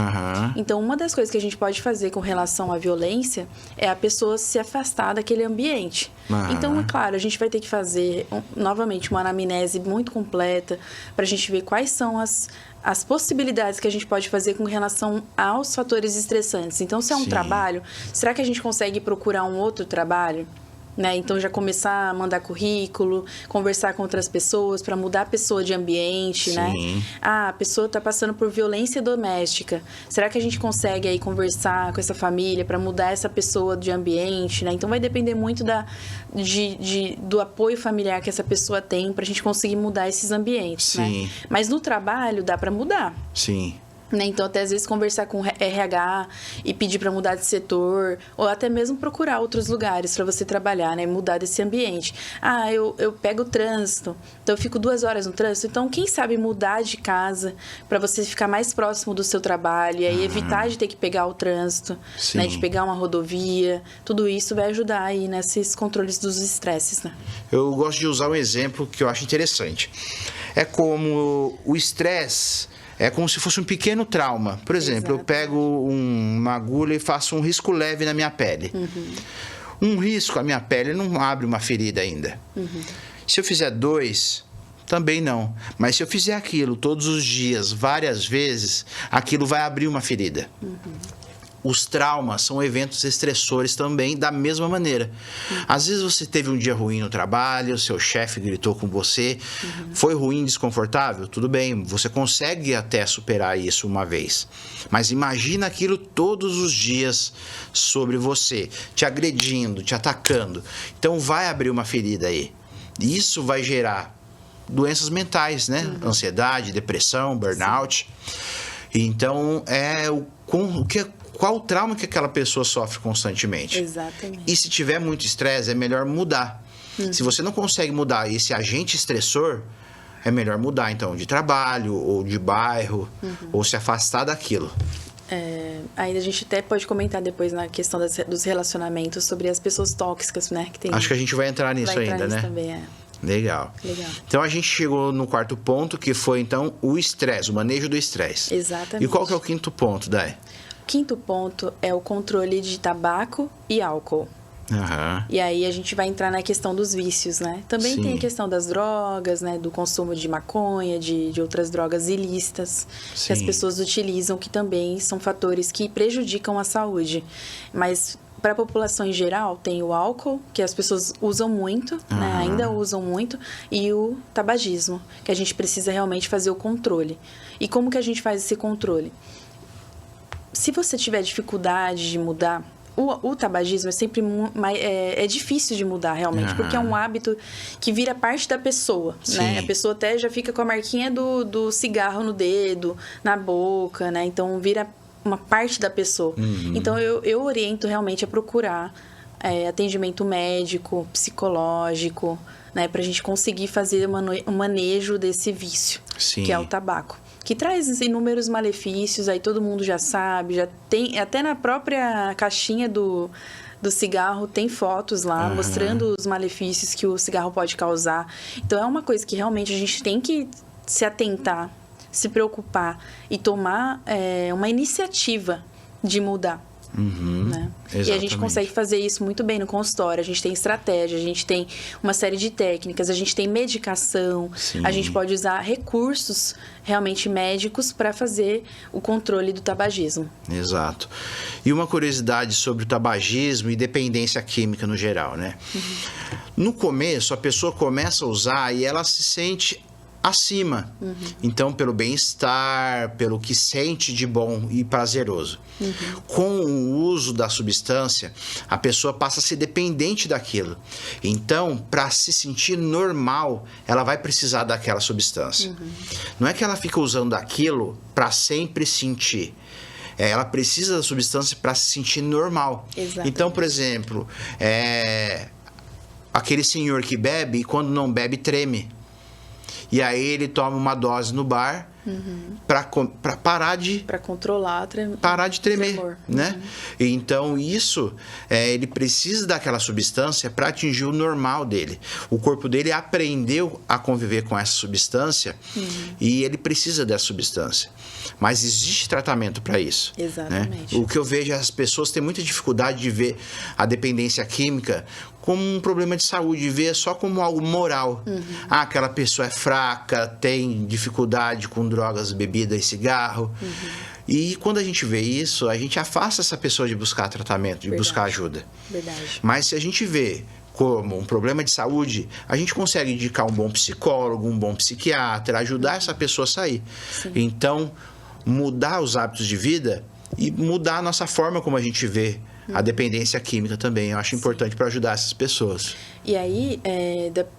Então, uma das coisas que a gente pode fazer com relação à violência é a pessoa se afastar daquele ambiente. Então, é claro, a gente vai ter que fazer novamente uma anamnese muito completa para a gente ver quais são as possibilidades que a gente pode fazer com relação aos fatores estressantes. Então, se é um trabalho, será que a gente consegue procurar um outro trabalho? Né? Então, já começar a mandar currículo, conversar com outras pessoas para mudar a pessoa de ambiente, né? A pessoa está passando por violência doméstica. Será que a gente consegue aí conversar com essa família para mudar essa pessoa de ambiente, né? Então, vai depender muito do apoio familiar que essa pessoa tem para a gente conseguir mudar esses ambientes, né? Mas no trabalho dá para mudar. Né? Então, até às vezes conversar com o RH e pedir para mudar de setor, ou até mesmo procurar outros lugares para você trabalhar, né? Mudar desse ambiente. Eu pego o trânsito, então eu fico 2 horas no trânsito, então quem sabe mudar de casa para você ficar mais próximo do seu trabalho e aí evitar de ter que pegar o trânsito, né? De pegar uma rodovia, tudo isso vai ajudar aí nesses controles dos estresses, né? Eu gosto de usar um exemplo que eu acho interessante. É como o estresse é como se fosse um pequeno trauma. Por exemplo, eu pego uma agulha e faço um risco leve na minha pele. Um risco, a minha pele não abre uma ferida ainda. Se eu fizer 2, também não. Mas se eu fizer aquilo todos os dias, várias vezes, aquilo vai abrir uma ferida. Os traumas são eventos estressores também, da mesma maneira. Às vezes você teve um dia ruim no trabalho, o seu chefe gritou com você, foi ruim, desconfortável, tudo bem, você consegue até superar isso uma vez. Mas imagina aquilo todos os dias sobre você, te agredindo, te atacando. Então vai abrir uma ferida aí. Isso vai gerar doenças mentais, né? Ansiedade, depressão, burnout. Então, qual o trauma que aquela pessoa sofre constantemente. Exatamente. E se tiver muito estresse, é melhor mudar. Se você não consegue mudar esse agente estressor, é melhor mudar, então, de trabalho, ou de bairro, ou se afastar daquilo. Aí a gente até pode comentar depois na questão dos relacionamentos sobre as pessoas tóxicas, né? Que tem... Acho que a gente vai entrar nisso ainda, né? Também, Legal. Então, a gente chegou no 4º ponto, que foi, então, o estresse, o manejo do estresse. Exatamente. E qual que é o 5º ponto, Day? O 5º ponto é o controle de tabaco e álcool. E aí a gente vai entrar na questão dos vícios, né? Também tem a questão das drogas, né? Do consumo de maconha, de outras drogas ilícitas que as pessoas utilizam, que também são fatores que prejudicam a saúde. Mas para a população em geral, tem o álcool, que as pessoas usam muito, né? Ainda usam muito, e o tabagismo, que a gente precisa realmente fazer o controle. E como que a gente faz esse controle? Se você tiver dificuldade de mudar, o tabagismo é sempre é difícil de mudar realmente, porque é um hábito que vira parte da pessoa, né? A pessoa até já fica com a marquinha do cigarro no dedo, na boca, né? Então vira uma parte da pessoa. Então eu oriento realmente a procurar atendimento médico, psicológico, né? Pra gente conseguir fazer um manejo desse vício, que é o tabaco. Que traz inúmeros malefícios, aí todo mundo já sabe, já tem, até na própria caixinha do cigarro tem fotos lá mostrando os malefícios que o cigarro pode causar. Então é uma coisa que realmente a gente tem que se atentar, se preocupar e tomar uma iniciativa de mudar. Né? E a gente consegue fazer isso muito bem no consultório. A gente tem estratégia, a gente tem uma série de técnicas, a gente tem medicação, Sim. A gente pode usar recursos realmente médicos para fazer o controle do tabagismo. Exato. E uma curiosidade sobre o tabagismo e dependência química no geral, né? No começo, a pessoa começa a usar e ela se sente acima. Então, pelo bem-estar, pelo que sente de bom e prazeroso. Com o uso da substância, a pessoa passa a ser dependente daquilo. Então, para se sentir normal, ela vai precisar daquela substância. Não é que ela fica usando aquilo para sempre sentir. Ela precisa da substância para se sentir normal. Exatamente. Então, por exemplo, aquele senhor que bebe e quando não bebe treme. E aí ele toma uma dose no bar para parar de... Para controlar parar de tremer, tremor. né? Então isso, ele precisa daquela substância para atingir o normal dele. O corpo dele aprendeu a conviver com essa substância e ele precisa dessa substância. Mas existe tratamento para isso. Exatamente. Né? O que eu vejo é as pessoas têm muita dificuldade de ver a dependência química como um problema de saúde, de ver só como algo moral. Aquela pessoa é fraca, tem dificuldade com drogas, bebida e cigarro. E quando a gente vê isso, a gente afasta essa pessoa de buscar tratamento, de buscar ajuda. Verdade. Mas se a gente vê como um problema de saúde, a gente consegue indicar um bom psicólogo, um bom psiquiatra, ajudar essa pessoa a sair. Sim. Então, mudar os hábitos de vida e mudar a nossa forma como a gente vê a dependência química também. Eu acho importante para ajudar essas pessoas. E aí,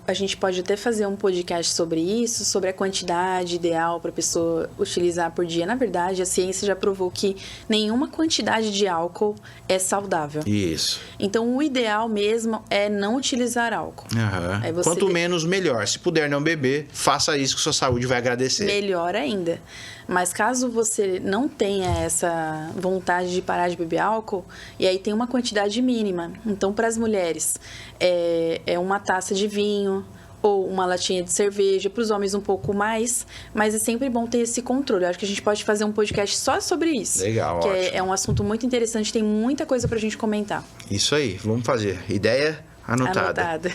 a gente pode até fazer um podcast sobre isso, sobre a quantidade ideal para a pessoa utilizar por dia. Na verdade, a ciência já provou que nenhuma quantidade de álcool é saudável. Isso. Então, o ideal mesmo é não utilizar álcool. Aí você Quanto menos, melhor. Se puder não beber, faça isso que sua saúde vai agradecer. Melhor ainda. Mas caso você não tenha essa vontade de parar de beber álcool, e aí tem uma quantidade mínima. Então, para as mulheres, é uma taça de vinho ou uma latinha de cerveja, para os homens um pouco mais, mas é sempre bom ter esse controle. Eu acho que a gente pode fazer um podcast só sobre isso. Legal, que ótimo. é um assunto muito interessante, tem muita coisa para a gente comentar. Isso aí, vamos fazer. Ideia anotada.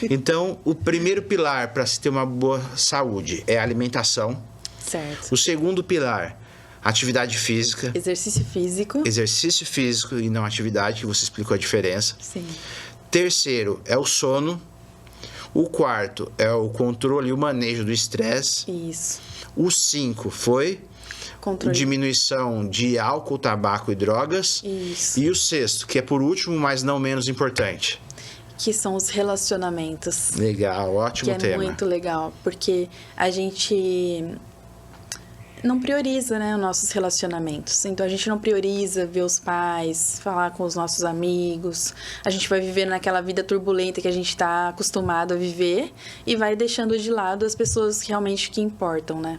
Então, o primeiro pilar para se ter uma boa saúde é a alimentação. Certo. O segundo pilar, atividade física. Exercício físico. Exercício físico e não atividade, que você explicou a diferença. Sim. Terceiro é o sono. O quarto é o controle e o manejo do estresse. Isso. O 5 foi Controle. diminuição de álcool, tabaco e drogas. Isso. E o sexto, que é por último, mas não menos importante. Que são os relacionamentos. Legal, ótimo tema. Que é muito legal, porque a gente não prioriza, né, os nossos relacionamentos. Então, a gente não prioriza ver os pais, falar com os nossos amigos. A gente vai vivendo naquela vida turbulenta que a gente está acostumado a viver e vai deixando de lado as pessoas realmente que importam, né?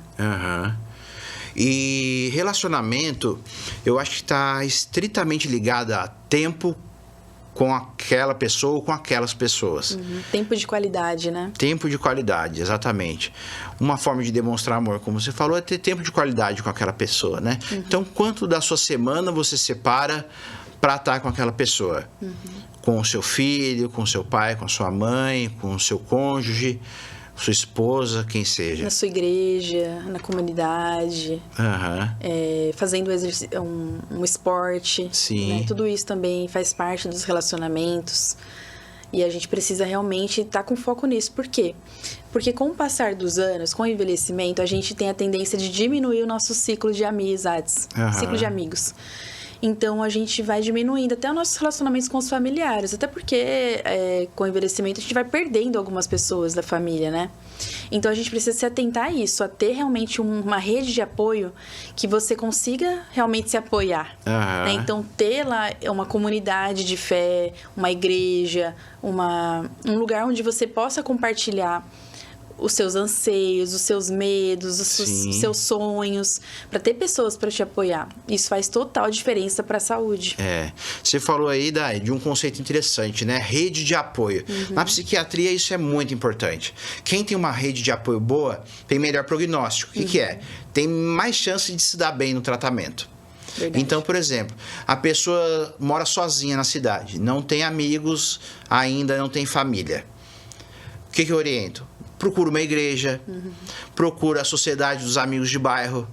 E relacionamento, eu acho que está estritamente ligado a tempo com aquela pessoa ou com aquelas pessoas. Tempo de qualidade, né? Tempo de qualidade, exatamente. Uma forma de demonstrar amor, como você falou, é ter tempo de qualidade com aquela pessoa, né? Então, quanto da sua semana você separa para estar com aquela pessoa? Com o seu filho, com o seu pai, com a sua mãe, com o seu cônjuge, sua esposa, quem seja. Na sua igreja, na comunidade, fazendo um esporte. Sim. Né? Tudo isso também faz parte dos relacionamentos. E a gente precisa realmente estar com foco nisso. Por quê? Porque com o passar dos anos, com o envelhecimento, a gente tem a tendência de diminuir o nosso ciclo de amizades, ciclo de amigos. Então, a gente vai diminuindo até os nossos relacionamentos com os familiares. Até porque, com o envelhecimento, a gente vai perdendo algumas pessoas da família, né? Então, a gente precisa se atentar a isso, a ter realmente uma rede de apoio que você consiga realmente se apoiar. Né? Então, ter lá uma comunidade de fé, uma igreja, um lugar onde você possa compartilhar os seus anseios, os seus medos, os seus sonhos, para ter pessoas para te apoiar. Isso faz total diferença para a saúde. Você falou aí de um conceito interessante, né? Rede de apoio. Na psiquiatria isso é muito importante. Quem tem uma rede de apoio boa tem melhor prognóstico. O que é? Tem mais chance de se dar bem no tratamento. Verdade. Então, por exemplo, a pessoa mora sozinha na cidade, não tem amigos, ainda não tem família. O que eu oriento? Procura uma igreja, procura a sociedade dos amigos de bairro,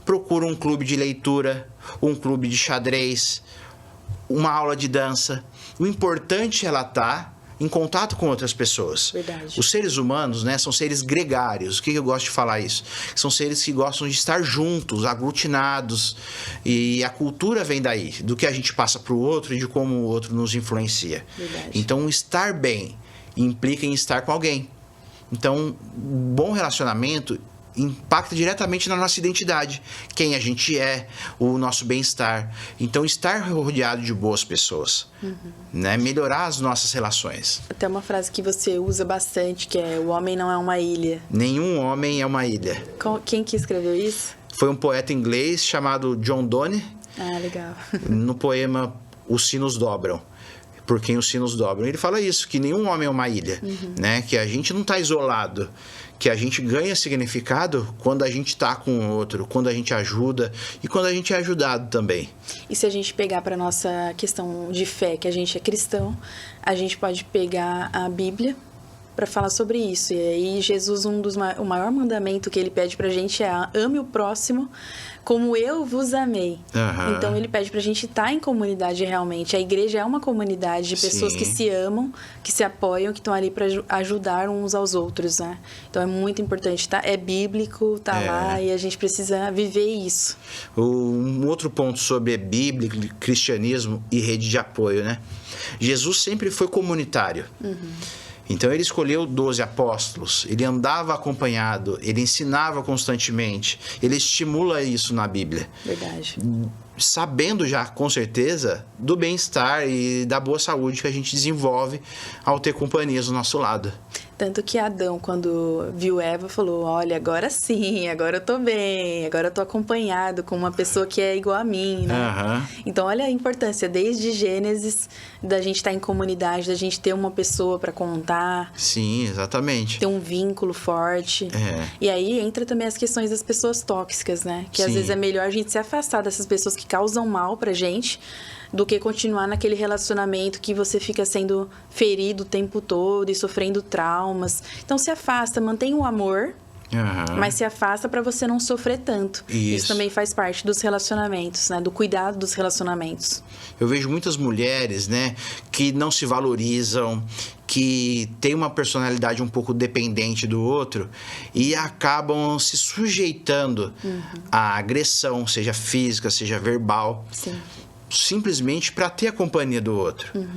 procura um clube de leitura, um clube de xadrez, uma aula de dança. O importante é ela estar em contato com outras pessoas. Verdade. Os seres humanos, né, são seres gregários. O que eu gosto de falar isso? São seres que gostam de estar juntos, aglutinados. E a cultura vem daí, do que a gente passa para o outro e de como o outro nos influencia. Verdade. Então, estar bem implica em estar com alguém. Então, um bom relacionamento impacta diretamente na nossa identidade, quem a gente é, o nosso bem-estar. Então, estar rodeado de boas pessoas, né? Melhorar as nossas relações. Até uma frase que você usa bastante, que é: o homem não é uma ilha. Nenhum homem é uma ilha. Quem que escreveu isso? Foi um poeta inglês chamado John Donne, Ah, legal. no poema Os Sinos Dobram. Por quem os sinos dobram. Ele fala isso, que nenhum homem é uma ilha, né? Que a gente não está isolado, que a gente ganha significado quando a gente está com o outro, quando a gente ajuda e quando a gente é ajudado também. E se a gente pegar para nossa questão de fé, que a gente é cristão, a gente pode pegar a Bíblia para falar sobre isso. E aí Jesus, o maior mandamento que ele pede pra gente é: ame o próximo como eu vos amei. Então ele pede pra gente estar em comunidade realmente. A igreja é uma comunidade de pessoas Sim. que se amam, que se apoiam, que estão ali para ajudar uns aos outros, né? Então é muito importante, tá? É bíblico, tá lá, e a gente precisa viver isso. Um outro ponto sobre a Bíblia, cristianismo e rede de apoio, né? Jesus sempre foi comunitário. Então ele escolheu 12 apóstolos, ele andava acompanhado, ele ensinava constantemente, ele estimula isso na Bíblia. Verdade. Sabendo já, com certeza, do bem-estar e da boa saúde que a gente desenvolve ao ter companhias do nosso lado. Tanto que Adão, quando viu Eva, falou: olha, agora sim, agora eu tô bem, agora eu tô acompanhado com uma pessoa que é igual a mim, né? Então, olha a importância, desde Gênesis, da gente estar em comunidade, da gente ter uma pessoa para contar. Sim, exatamente. Ter um vínculo forte. E aí entra também as questões das pessoas tóxicas, né? Que às vezes é melhor a gente se afastar dessas pessoas que causam mal pra gente, do que continuar naquele relacionamento que você fica sendo ferido o tempo todo e sofrendo traumas. Então se afasta, mantém o amor, mas se afasta para você não sofrer tanto. Isso também faz parte dos relacionamentos, né? Do cuidado dos relacionamentos. Eu vejo muitas mulheres, né, que não se valorizam, que têm uma personalidade um pouco dependente do outro e acabam se sujeitando à agressão, seja física, seja verbal. Sim. Simplesmente para ter a companhia do outro.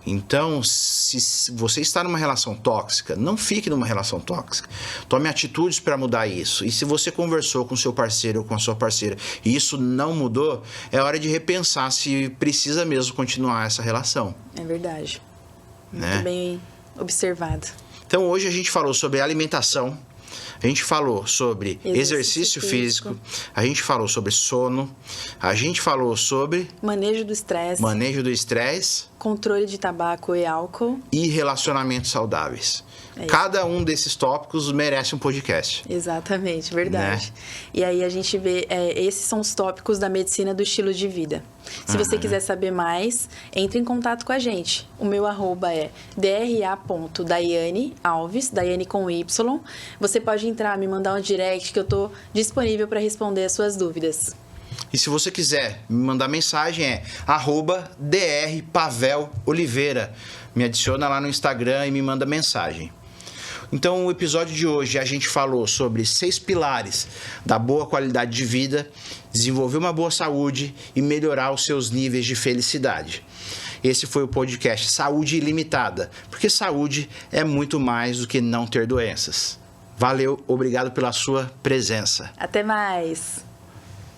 Então, se você está numa relação tóxica, não fique numa relação tóxica. Tome atitudes para mudar isso. E se você conversou com seu parceiro ou com a sua parceira e isso não mudou, é hora de repensar se precisa mesmo continuar essa relação. É verdade. Né? Muito bem observado. Então, hoje a gente falou sobre alimentação, a gente falou sobre exercício físico, a gente falou sobre sono, a gente falou sobre manejo do estresse, controle de tabaco e álcool e relacionamentos saudáveis. Cada um desses tópicos merece um podcast. Exatamente, verdade. Né? E aí a gente vê, esses são os tópicos da medicina do estilo de vida. Se você quiser saber mais, entre em contato com a gente. O meu arroba é dra.daiane Alves, Daiane com Y. Você pode entrar, me mandar um direct que eu estou disponível para responder as suas dúvidas. E se você quiser me mandar mensagem, é @drpaveloliveira. Me adiciona lá no Instagram e me manda mensagem. Então, o episódio de hoje a gente falou sobre 6 pilares da boa qualidade de vida, desenvolver uma boa saúde e melhorar os seus níveis de felicidade. Esse foi o podcast Saúde Ilimitada, porque saúde é muito mais do que não ter doenças. Valeu, obrigado pela sua presença. Até mais!